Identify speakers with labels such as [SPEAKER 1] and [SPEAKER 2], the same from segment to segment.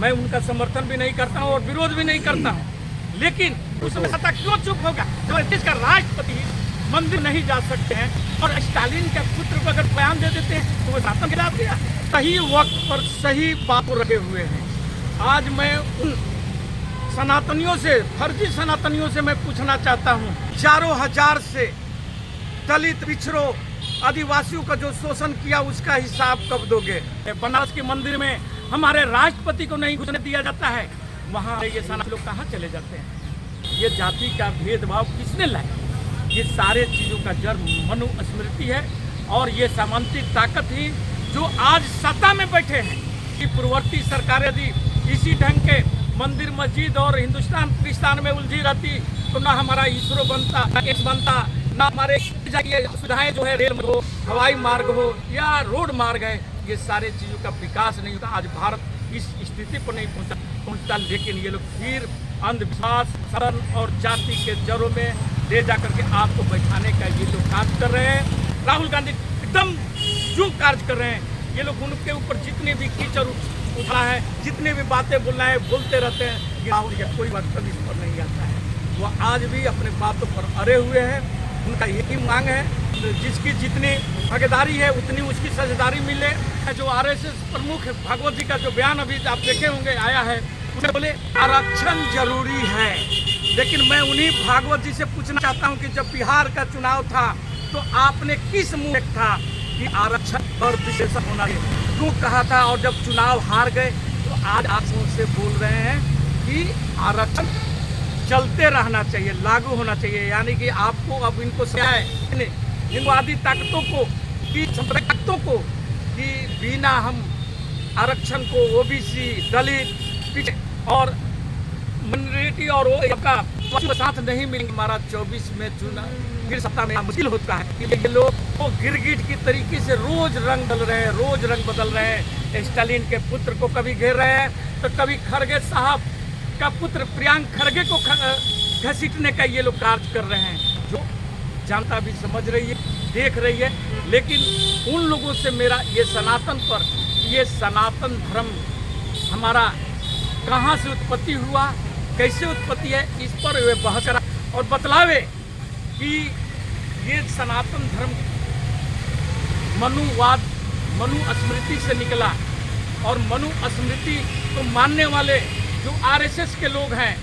[SPEAKER 1] मैं उनका समर्थन भी नहीं करता हूँ और विरोध भी नहीं करता हूँ, लेकिन उसमें सत्ता क्यों चुप होगा? जो देश का राष्ट्रपति मंदिर नहीं जा सकते हैं और स्टालिन के पुत्र को अगर बयान दे देते हैं तो वो शासन गिरा दिया। सही वक्त पर सही बात रखे हुए हैं। आज मैं उन सनातनियों से, फर्जी सनातनियों से मैं पूछना चाहता हूँ, 4,000 से दलित पिछड़ों आदिवासियों का जो शोषण किया उसका हिसाब कब दोगे? बनारस के मंदिर में हमारे राष्ट्रपति को नहीं घुसने दिया जाता है, वहाँ ये सनातनी लोग कहाँ चले जाते हैं? ये जाति का भेदभाव किसने लाया? ये सारे चीज़ों का जड़ मनुस्मृति है और ये सामंती ताकत ही जो आज सत्ता में बैठे हैं कि पूर्ववर्ती सरकार यदि इसी ढंग के मंदिर मस्जिद और हिंदुस्तान पाकिस्तान में उलझी रहती तो ना हमारा इसरो बनता, ना एक्स बनता, ना हमारे सुविधाएं जो है रेल हो, हवाई मार्ग हो या रोड मार्ग है, ये सारे चीज़ों का विकास नहीं होता। आज भारत इस स्थिति पर नहीं पहुंचता, लेकिन ये लोग फिर अंधविश्वास, शरण और जाति के जड़ों में ले जाकर के आपको बैठाने का ये लोग कार्य कर रहे हैं। राहुल गांधी एकदम जो कार्य कर रहे हैं, ये लोग उनके ऊपर जितने भी कीचड़ उठा है, जितने भी बातें बोलना है बोलते रहते हैं, राहुल का कोई बात कभी इस पर नहीं आता है। वो आज भी अपने बातों पर अड़े हुए हैं। उनका यही मांग है जिसकी जितनी भागीदारी है उतनी उसकी साझेदारी मिले। जो आरएसएस प्रमुख भागवत जी का जो बयान अभी आप देखे होंगे आया है, उसने बोले आरक्षण जरूरी है, लेकिन मैं उन्हीं भागवत जी से पूछना चाहता हूं कि जब बिहार का चुनाव था तो आपने किस मुंह था कि आरक्षण और विशेषण होना क्यों कहा था, और जब चुनाव हार गए तो आज आप से बोल रहे हैं कि आरक्षण चलते रहना चाहिए, लागू होना चाहिए। यानी कि आपको अब इनको हिंदुवादी ताकतों को कि सांप्रदायिक ताकतों को कि बिना हम आरक्षण को ओबीसी, दलित और मिनोरिटी और वो साथ नहीं मिलेंगे। हमारा 24 में चुनाव फिर सत्ता में मुश्किल होता है। ये लोग तो गिरगिट की तरीके से रोज रंग बदल रहे हैं, रोज रंग बदल रहे हैं। स्टालिन के पुत्र को कभी घेर रहे हैं तो कभी खड़गे साहब का पुत्र प्रियांक खड़गे को घसीटने का ये लोग कार्य कर रहे हैं, जो जनता भी समझ रही है, देख रही है। लेकिन उन लोगों से मेरा ये सनातन पर, ये सनातन धर्म हमारा कहाँ से उत्पत्ति हुआ, कैसे उत्पत्ति है, इस पर वे बहस करा और बतलावे कि ये सनातन धर्म मनुवाद, मनुस्मृति से निकला और मनुस्मृति को मानने वाले जो आरएसएस के लोग हैं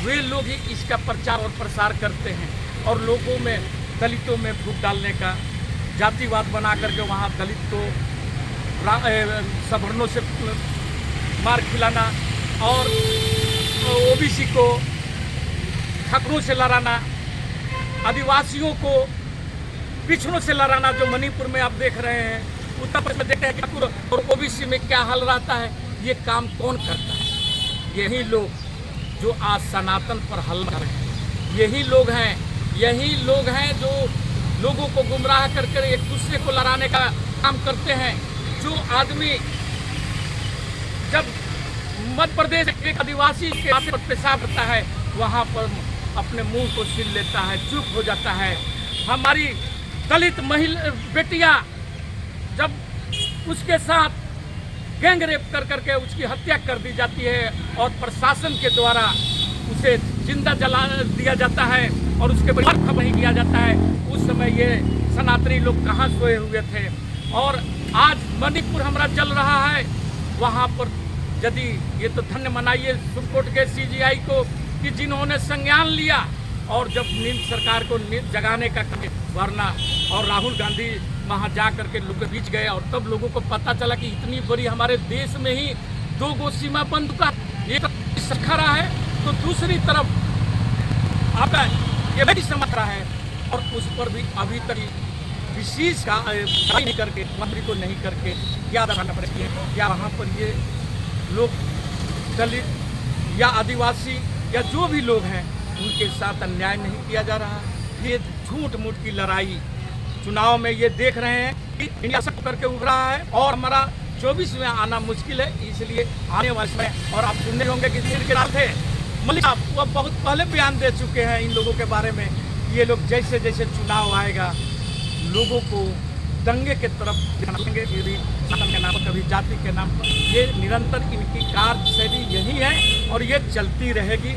[SPEAKER 1] वे लोग ही इसका प्रचार और प्रसार करते हैं और लोगों में, दलितों में फूट डालने का, जातिवाद बना करके वहाँ दलित को सवर्णों से मार खिलाना और ओबीसी को ठाकुरों से लड़ाना, आदिवासियों को पिछड़ों से लड़ाना। जो मणिपुर में आप देख रहे हैं, उत्तर प्रदेश में देखते हैं ठाकुर और ओबीसी में क्या हाल रहता है, ये काम कौन करता है? यही लोग जो आज सनातन पर हमला कर रहे हैं, यही लोग हैं जो लोगों को गुमराह करके एक दूसरे को लड़ाने का काम करते हैं। जो आदमी जब मध्य प्रदेश एक आदिवासी के पर पेशाब करता है, वहाँ पर अपने मुंह को सील लेता है, चुप हो जाता है। हमारी दलित महिला बेटियाँ जब उसके साथ गैंग रेप कर करके उसकी हत्या कर दी जाती है और प्रशासन के द्वारा उसे जिंदा जला दिया जाता है और उसके परिवार का वही किया जाता है, उस समय ये सनातनी लोग कहाँ सोए हुए थे। और आज मणिपुर हमारा जल रहा है, वहाँ पर यदि ये तो धन्य मनाइए सुप्रीम कोर्ट के सीजीआई को कि जिन्होंने संज्ञान लिया और जब नींद सरकार को जगाने का वरना और राहुल गांधी वहाँ जा करके लोगों के बीच गए और तब लोगों को पता चला कि इतनी बड़ी हमारे देश में ही 2 गो सीमा बंद का एक खड़ा है तो दूसरी तरफ आपका ये भी समझ रहा है और उस पर भी अभी तक विशेष कार्रवाई नहीं करके, मंत्री को नहीं करके क्या दबाना पड़ेगा? क्या वहाँ पर ये लोग दलित या आदिवासी या जो भी लोग हैं उनके साथ अन्याय नहीं किया जा रहा? ये झूठ मूठ की लड़ाई चुनाव में ये देख रहे हैं कि इंडिया सब करके उभर रहा है और हमारा 24 में आना मुश्किल है, इसलिए आने वाले समय और आप सुनने होंगे कि थे मलिक साहब वो बहुत पहले बयान दे चुके हैं इन लोगों के बारे में। ये लोग जैसे जैसे चुनाव आएगा लोगों को दंगे के तरफ दिखाएंगे, ये भी नाम पर, कभी जाति के नाम पर। ये निरंतर इनकी कार्यशैली यही है और ये चलती रहेगी।